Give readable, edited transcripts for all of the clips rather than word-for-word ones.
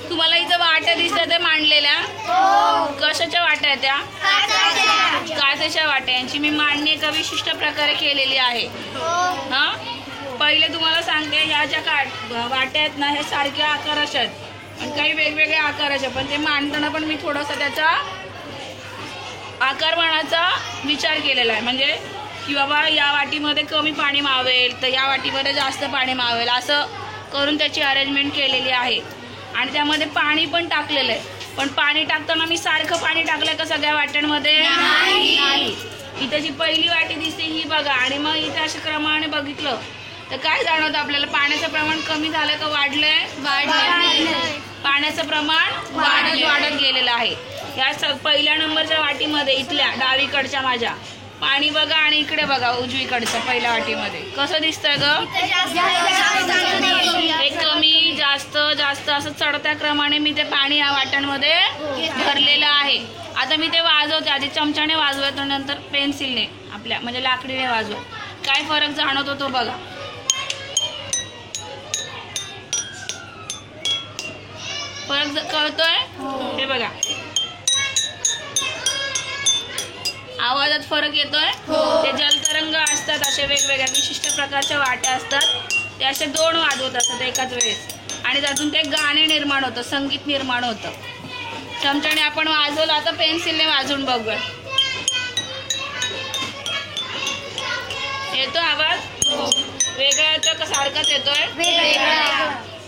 तुम्हाला इथं वाट्या दिसतात ते मांडलेल्या, कशाच्या वाट्या आहेत त्या? काचेच्या वाट्या. यांची मी मांडणी एका विशिष्ट प्रकारे केलेली आहे. हा, पहिले तुम्हाला सांगते, ह्या ज्या वाट्या आहेत ना, हे सारख्या आकाराच्या आहेत आणि काही वेगवेगळ्या आकाराच्या, पण ते मांडताना पण मी थोडासा त्याचा आकारमानाचा विचार केलेला आहे. म्हणजे की बाबा या वाटीमध्ये कमी पाणी मावेल तर या वाटीमध्ये जास्त पाणी मावेल, असं करून त्याची अरेंजमेंट केलेली आहे. आणि त्यामध्ये पाणी पण टाकलेलं आहे. पण पाणी टाकताना मी सारखं पाणी टाकलंय का सगळ्या वाट्यांमध्ये? नाही. इथे जी पहिली वाटी दिसते ही बघा, आणि मग इथे अशा क्रमाने बघितलं तर काय जाणवतं आपल्याला? पाण्याचं प्रमाण कमी झालं का वाढलंय? पाण्याचं प्रमाण वाढत गेलेलं आहे. या पहिल्या नंबरच्या वाटीमध्ये, इथल्या डावीकडच्या माझ्या, पाणी बघा आणि इकडे बघा उजवीकडच्या पहिल्या वाटीमध्ये कसं दिसतंय ग? हे कमी जास्त जास्त असं चढत्या क्रमाने मी ते पाणी या वाट्यांमध्ये भरलेलं आहे. आता मी ते वाजवते, आधी चमच्याने वाजवत, नंतर पेन्सिलने आपल्या म्हणजे लाकडीने वाजवत. काय फरक जाणवतो तो बघा. फरक कळतोय? हे बघा, आवाजात फरक येतोय. ते जलतरंग असतात, असे वेगवेगळ्या विशिष्ट प्रकारच्या वाट्या असतात, ते असे 2 वाजवत असतात एकाच वेळेस, आणि त्यातून ते गाणे निर्माण होतं, संगीत निर्माण होतं. चमच्याने आपण वाजवलं, आता पेन्सिलने वाजवून बघूया. येतो आवाज? वेगळा येतो का सारखाच येतोय?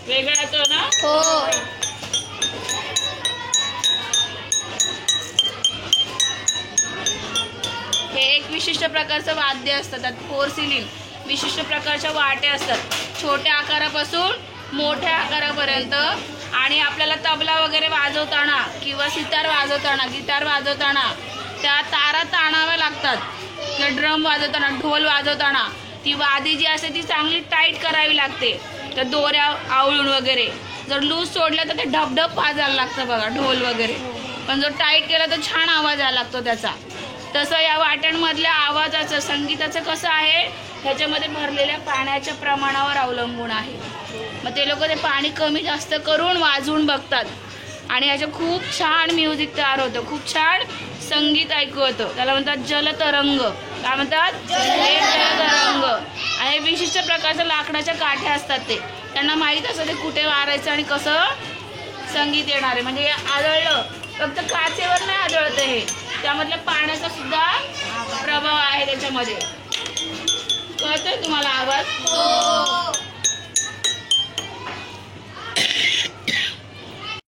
वेगळा येतो ना? हे एक विशिष्ट प्रकारचं वाद्य असतं, त्यात 4 सिलिंग विशिष्ट प्रकारच्या वाट्या असतात, छोट्या आकारापासून मोठ्या आकारापर्यंत. आणि आपल्याला तबला वगैरे वाजवताना किंवा सितार वाजवताना, गिटार वाजवताना त्या तारा ताणाव्या लागतात, किंवा ड्रम वाजवताना, ढोल वाजवताना ती वादी जी असते ती चांगली टाईट करावी लागते, तर दोऱ्या आवळून वगैरे. जर लूज सोडलं तर ते ढपढप वाजायला लागतं बघा, ढोल वगैरे. पण जर टाईट केलं तर छान आवाज यायला लागतो त्याचा. तसं या वाट्यांमधल्या आवाजाचं, संगीताचं कसं आहे, ह्याच्यामध्ये भरलेल्या पाण्याच्या प्रमाणावर अवलंबून आहे. मग ते लोक ते पाणी कमी जास्त करून वाजवून बघतात आणि ह्याचं खूप छान म्युझिक तयार होतं, खूप छान संगीत ऐकू होतं. त्याला म्हणतात जलतरंग. काय म्हणतात? जलतरंग. आणि विशिष्ट प्रकारच्या लाकडाच्या काठ्या असतात, ते त्यांना माहीत असतं ते कुठे वारायचं आणि कसं संगीत येणार आहे. म्हणजे आदळलं फक्त काचेवर नाही आदळतं, हे त्यामधल्या पाण्याचा सुद्धा प्रभाव आहे त्याच्यामध्ये. कळतोय तुम्हाला आवाज?